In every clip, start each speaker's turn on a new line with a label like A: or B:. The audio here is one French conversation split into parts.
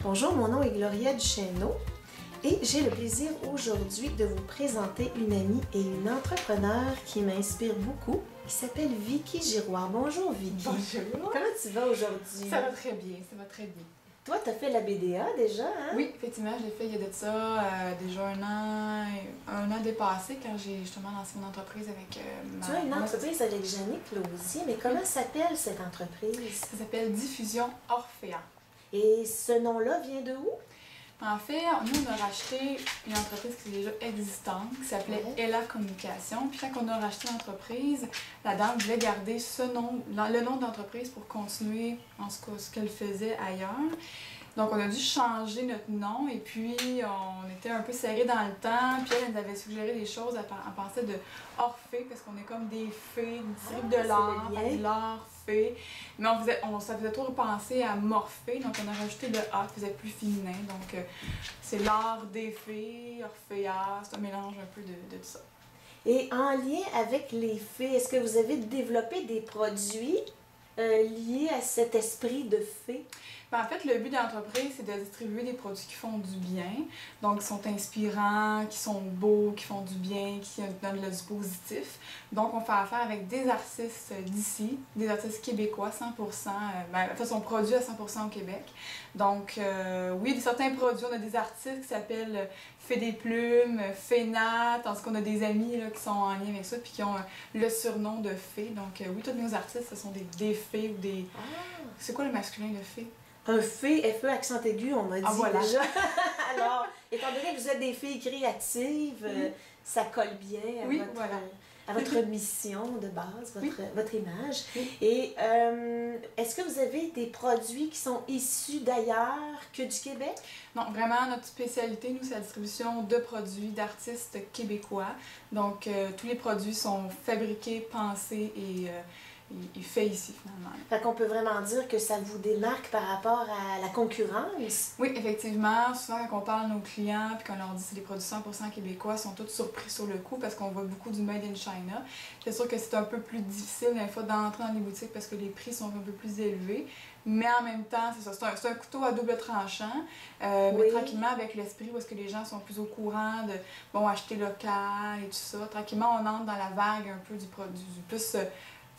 A: Bonjour, mon nom est Gloria Duchesneau et j'ai le plaisir aujourd'hui de vous présenter une amie et une entrepreneure qui m'inspire beaucoup, qui s'appelle Vicky Giroir. Bonjour Vicky.
B: Bonjour.
A: Comment tu vas aujourd'hui?
B: Ça va très bien, ça va très bien.
A: Toi, tu as fait la BDA déjà, hein?
B: Oui, effectivement, je l'ai fait il y a de ça déjà un an dépassé quand j'ai justement lancé mon entreprise avec ma...
A: Tu as une entreprise avec Jannick Lausier, mais comment s'appelle cette entreprise?
B: Ça s'appelle Diffusion Orphea.
A: Et ce nom-là vient de où?
B: En fait, nous, on a racheté une entreprise qui est déjà existante, qui s'appelait Ella Communication. Puis quand on a racheté l'entreprise, la dame voulait garder ce nom, le nom de l'entreprise pour continuer en ce qu'elle faisait ailleurs. Donc on a dû changer notre nom et puis on était un peu serré dans le temps. Puis elle nous avait suggéré des choses, elle pensait de Orphée, parce qu'on est comme des fées, une tribu de l'art, fée. Mais ça faisait trop repenser à Morphée, donc on a rajouté le A qui faisait plus féminin. Donc c'est l'art des fées, Orphea, c'est un mélange un peu de tout ça.
A: Et en lien avec les fées, est-ce que vous avez développé des produits liés à cet esprit de fée?
B: En fait, le but de l'entreprise, c'est de distribuer des produits qui font du bien, donc qui sont inspirants, qui sont beaux, qui font du bien, qui donnent du positif. Donc, on fait affaire avec des artistes d'ici, des artistes québécois, 100%, en fait, sont produits à 100% au Québec. Donc, oui, certains produits, on a des artistes qui s'appellent Fée des Plumes, Fénat, tandis qu'on a des amis là, qui sont en lien avec ça, puis qui ont le surnom de fée. Donc, oui, tous nos artistes, ce sont des fées ou des... C'est quoi le masculin de fée?
A: Un fée, FE accent aigu, on m'a dit
B: voilà.
A: déjà. Alors, étant donné que vous êtes des filles créatives, ça colle bien à votre mission de base, votre image. Et est-ce que vous avez des produits qui sont issus d'ailleurs que du Québec?
B: Non, vraiment, notre spécialité, nous, c'est la distribution de produits d'artistes québécois. Donc, tous les produits sont fabriqués, pensés et fait ici, finalement.
A: Fait qu'on peut vraiment dire que ça vous démarque par rapport à la concurrence?
B: Oui, effectivement. Souvent, quand on parle à nos clients et qu'on leur dit que c'est des produits 100% québécois, ils sont tous surpris sur le coup parce qu'on voit beaucoup du Made in China. C'est sûr que c'est un peu plus difficile, des fois, d'entrer dans les boutiques parce que les prix sont un peu plus élevés. Mais en même temps, c'est ça, c'est un couteau à double tranchant. Mais tranquillement, avec l'esprit où est-ce que les gens sont plus au courant de acheter local et tout ça, tranquillement, on entre dans la vague un peu du produit, du plus...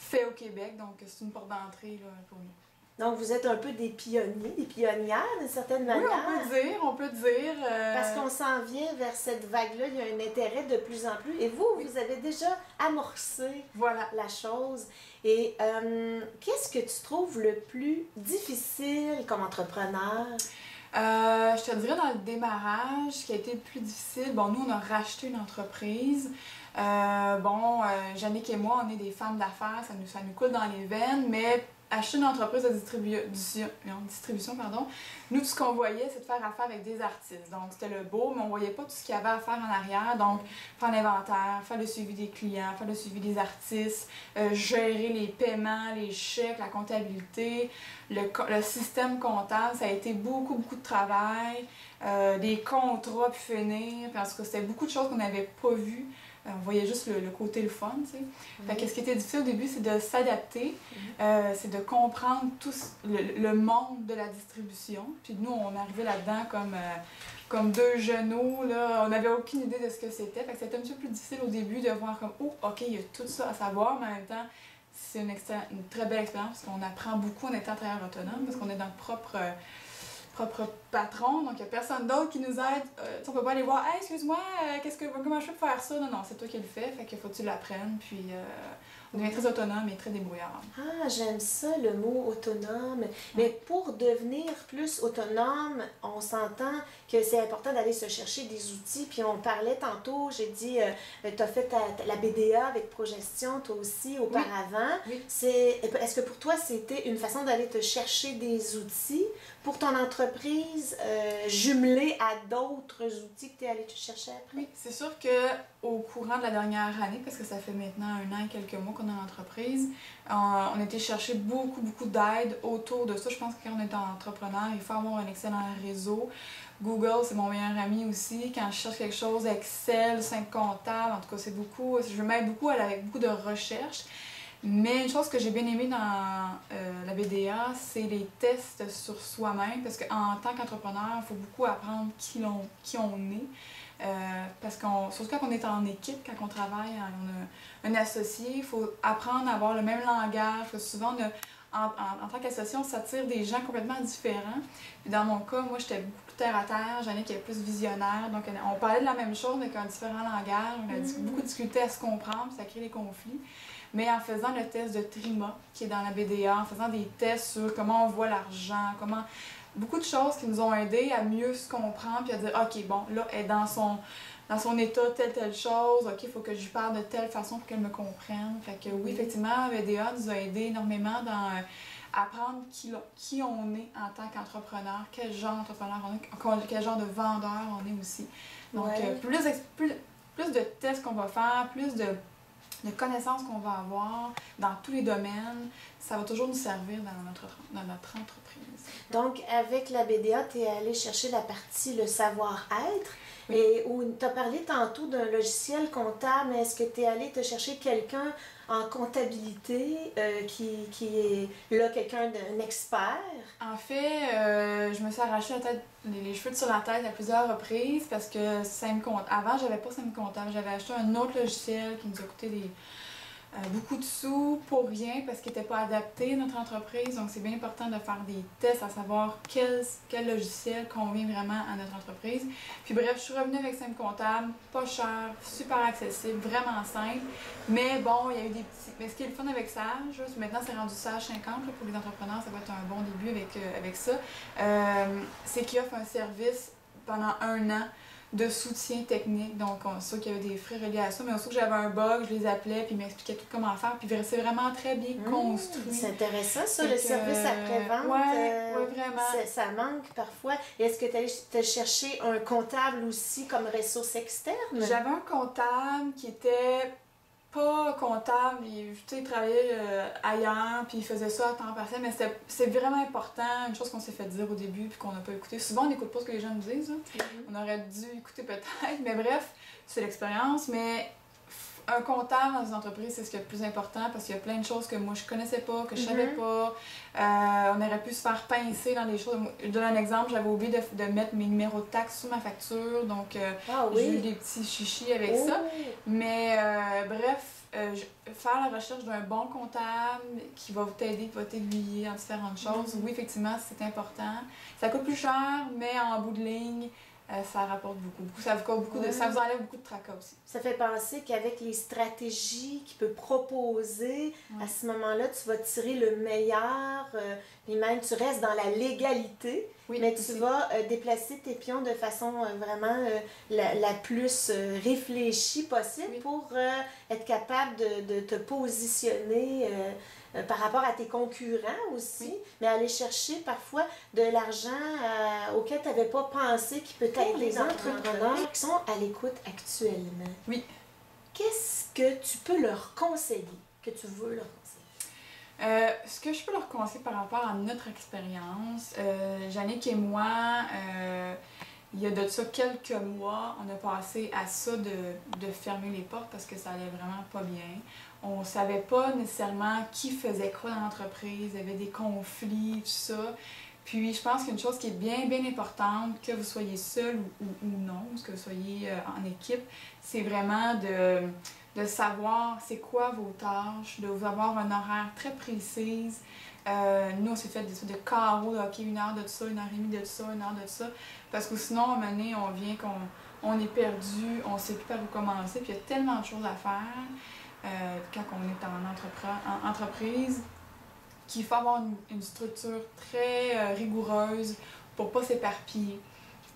B: fait au Québec, donc c'est une porte d'entrée pour nous.
A: Donc vous êtes un peu des pionniers, des pionnières d'une certaine manière.
B: Oui, on peut dire.
A: Parce qu'on s'en vient vers cette vague-là, il y a un intérêt de plus en plus. Et vous, vous avez déjà amorcé la chose. Et qu'est-ce que tu trouves le plus difficile comme entrepreneur?
B: Je te dirais dans le démarrage, ce qui a été le plus difficile, nous on a racheté une entreprise. Jannick et moi, on est des femmes d'affaires, ça nous coule dans les veines, mais acheter une entreprise de distribution, nous, tout ce qu'on voyait, c'est de faire affaire avec des artistes. Donc, c'était le beau, mais on voyait pas tout ce qu'il y avait à faire en arrière. Donc, faire l'inventaire, faire le suivi des clients, faire le suivi des artistes, gérer les paiements, les chèques, la comptabilité, le système comptable, ça a été beaucoup de travail, des contrats puis finir, parce que c'était beaucoup de choses qu'on n'avait pas vues. On voyait juste le côté le fun, tu sais. Fait que ce qui était difficile au début, c'est de s'adapter, c'est de comprendre tout le monde de la distribution. Puis nous, on arrivait là-dedans comme deux genoux, là. On n'avait aucune idée de ce que c'était. Fait que c'était un petit peu plus difficile au début de voir comme, oh, ok, il y a tout ça à savoir, mais en même temps, c'est une très belle expérience parce qu'on apprend beaucoup en étant travailleur autonome, parce qu'on est dans le propre patron, donc il n'y a personne d'autre qui nous aide. On peut pas aller voir, hey, excuse-moi, comment je peux faire ça? Non, c'est toi qui le fais, fait qu'il faut que tu l'apprennes, puis on devient très autonome et très débrouillard.
A: Ah, j'aime ça, le mot autonome. Mais pour devenir plus autonome, on s'entend que c'est important d'aller se chercher des outils, puis on parlait tantôt, j'ai dit, tu as fait la BDA avec Progestion, toi aussi, auparavant.
B: Oui.
A: Est-ce que pour toi, c'était une façon d'aller te chercher des outils pour ton entreprise, jumelée à d'autres outils que tu es allé te chercher après?
B: Oui, c'est sûr qu'au courant de la dernière année, parce que ça fait maintenant 1 an et quelques mois qu'on a l'entreprise, on a été chercher beaucoup d'aide autour de ça. Je pense que quand on est entrepreneur, il faut avoir un excellent réseau. Google, c'est mon meilleur ami aussi. Quand je cherche quelque chose, Excel, 5 comptables, en tout cas, c'est beaucoup. Je m'aide beaucoup avec beaucoup de recherches.
C: Mais une chose que j'ai bien aimée dans la BDA, c'est les tests sur soi-même, parce qu'en tant qu'entrepreneur, il faut beaucoup apprendre qui on est. Parce surtout quand on est en équipe, quand on travaille, on a un associé, il faut apprendre à avoir le même langage. Parce que souvent, en tant qu'associé, on s'attire des gens complètement différents. Puis dans mon cas, moi, j'étais beaucoup plus terre à terre, Jannick qui est plus visionnaire. Donc, on parlait de la même chose, mais avec un différent langage. On a beaucoup discuté à se comprendre, puis ça crée des conflits. Mais en faisant le test de TRIMA, qui est dans la BDA, en faisant des tests sur comment on voit l'argent, beaucoup de choses qui nous ont aidés à mieux se comprendre, puis à dire, OK, bon, là, elle est dans son état, telle chose, OK, il faut que je lui parle de telle façon pour qu'elle me comprenne. Fait que oui, effectivement, la BDA nous a aidés énormément dans apprendre qui on est en tant qu'entrepreneur, quel genre d'entrepreneur on est, quel genre de vendeur on est aussi. Donc, plus de tests qu'on va faire, plus de connaissances qu'on va avoir dans tous les domaines, ça va toujours nous servir dans notre entreprise.
A: Donc, avec la BDA, tu es allé chercher la partie le savoir-être. Oui. Et tu as parlé tantôt d'un logiciel comptable, mais est-ce que tu es allé te chercher quelqu'un en comptabilité qui est là, d'un expert?
C: En fait, je me suis arraché les cheveux sur la tête à plusieurs reprises parce que avant, j'avais pas SIM comptable. J'avais acheté un autre logiciel qui nous a coûté beaucoup de sous pour rien parce qu'il n'était pas adapté à notre entreprise. Donc, c'est bien important de faire des tests à savoir quel logiciel convient vraiment à notre entreprise. Puis bref, je suis revenue avec SIM comptable, pas cher, super accessible, vraiment simple. Mais bon, il y a eu des petits... Mais ce qui est le fun avec Sage, maintenant c'est rendu Sage 50 là, pour les entrepreneurs, ça va être un bon début avec ça. C'est qu'il offre un service pendant 1 an de soutien technique, donc on sait qu'il y avait des frais reliés à ça, mais on sait que j'avais un bug, je les appelais, puis ils m'expliquaient tout comment faire, puis c'est vraiment très bien construit.
A: C'est intéressant ça, le service après-vente.
C: Oui, vraiment.
A: Ça manque parfois. Est-ce que tu allais te chercher un comptable aussi comme ressource externe?
C: J'avais un comptable qui était pas comptable, il travaillait ailleurs, puis il faisait ça à temps partiel, mais c'est vraiment important, une chose qu'on s'est fait dire au début, puis qu'on n'a pas écouté. Souvent, on n'écoute pas ce que les gens nous disent, on aurait dû écouter peut-être, mais bref, c'est l'expérience, mais un comptable dans une entreprise, c'est ce qui est le plus important, parce qu'il y a plein de choses que moi je connaissais pas, que je savais pas, on aurait pu se faire pincer dans des choses. Je donne un exemple, j'avais oublié de mettre mes numéros de taxes sur ma facture, donc j'ai eu des petits chichis avec ça. Mais bref, faire la recherche d'un bon comptable qui va t'aider, qui va t'aiguiller en différentes choses, oui, effectivement, c'est important. Ça coûte plus cher, mais en bout de ligne, ça rapporte beaucoup. Ça vous enlève beaucoup de tracas aussi.
A: Ça fait penser qu'avec les stratégies qu'il peut proposer, à ce moment-là, tu vas tirer le meilleur, et même tu restes dans la légalité, mais tu vas déplacer tes pions de façon vraiment la plus réfléchie possible pour être capable de te positionner par rapport à tes concurrents aussi, mais aller chercher parfois de l'argent auquel tu n'avais pas pensé, qui peut-être les entrepreneurs qui sont à l'écoute actuellement.
C: Oui.
A: Qu'est-ce que tu peux leur conseiller, que tu veux leur conseiller?
C: Ce que je peux leur conseiller par rapport à notre expérience, Jannick et moi, il y a de ça quelques mois, on a passé à ça de fermer les portes parce que ça allait vraiment pas bien. On savait pas nécessairement qui faisait quoi dans l'entreprise, il y avait des conflits, tout ça. Puis je pense qu'une chose qui est bien importante, que vous soyez seul ou non, que vous soyez en équipe, c'est vraiment de savoir c'est quoi vos tâches, de vous avoir un horaire très précis. Nous, on s'est fait des carreaux, OK, 1 heure de ça, 1h30 de ça, 1 heure de ça. Parce que sinon, à un moment donné, on vient qu'on est perdu, on ne sait plus par où commencer, puis il y a tellement de choses à faire quand on est en entreprise qu'il faut avoir une structure très rigoureuse pour ne pas s'éparpiller.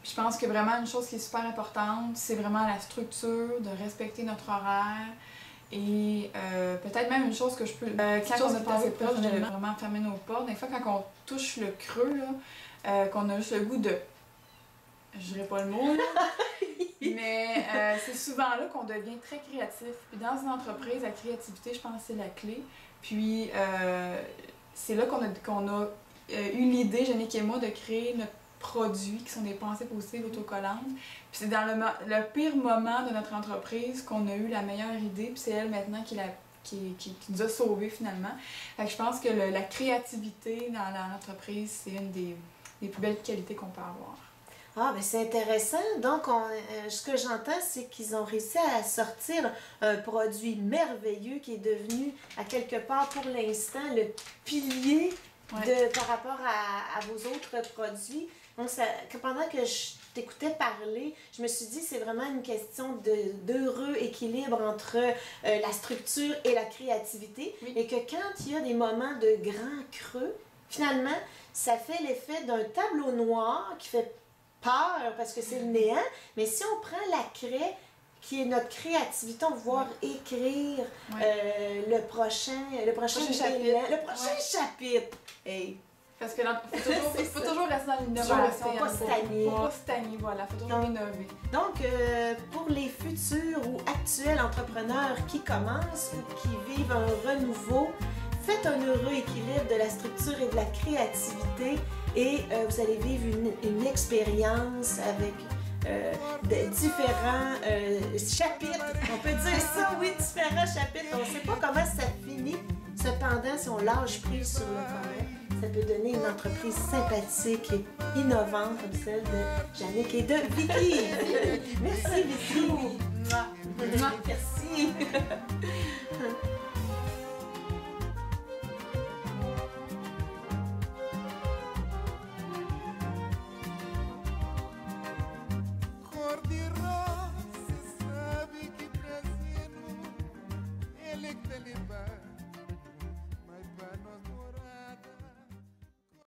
C: Je pense que vraiment une chose qui est super importante, c'est vraiment la structure, de respecter notre horaire. Et peut-être même une chose que je peux... quand on a passé proche de vraiment fermer nos portes, des fois quand on touche le creux, là, qu'on a juste le goût de... Je dirais pas le mot, là, mais c'est souvent là qu'on devient très créatif. Puis dans une entreprise, la créativité, je pense que c'est la clé. Puis c'est là qu'on a eu l'idée, Jannick et moi, de créer notre produit qui sont des pensées positives autocollantes. Puis c'est dans le pire moment de notre entreprise qu'on a eu la meilleure idée, puis c'est elle maintenant qui qui nous a sauvés finalement. Fait que je pense que la créativité dans l'entreprise, c'est une des plus belles qualités qu'on peut avoir.
A: Ah, ben c'est intéressant. Donc, ce que j'entends, c'est qu'ils ont réussi à sortir un produit merveilleux qui est devenu, à quelque part, pour l'instant, le pilier par rapport à vos autres produits. Donc, pendant que je t'écoutais parler, je me suis dit c'est vraiment une question d'heureux équilibre entre la structure et la créativité. Oui. Et que quand il y a des moments de grand creux, finalement, ça fait l'effet d'un tableau noir qui fait peur parce que c'est le néant, mais si on prend la craie qui est notre créativité, on va pouvoir écrire le prochain chapitre. Le prochain chapitre. Hey.
C: Parce que faut toujours rester dans l'innovation.
A: Faut pas se tanner.
C: Faut pas se tanner, voilà. Faut toujours innover.
A: Donc, pour les futurs ou actuels entrepreneurs qui commencent ou qui vivent un renouveau, faites un heureux équilibre de la structure et de la créativité et vous allez vivre une expérience avec différents chapitres. On peut dire ça, oui, différents chapitres. On ne sait pas comment ça finit. Cependant, si on lâche prise sur le commun, ça peut donner une entreprise sympathique et innovante comme celle de Jannick et de Vicky. Merci, Vicky.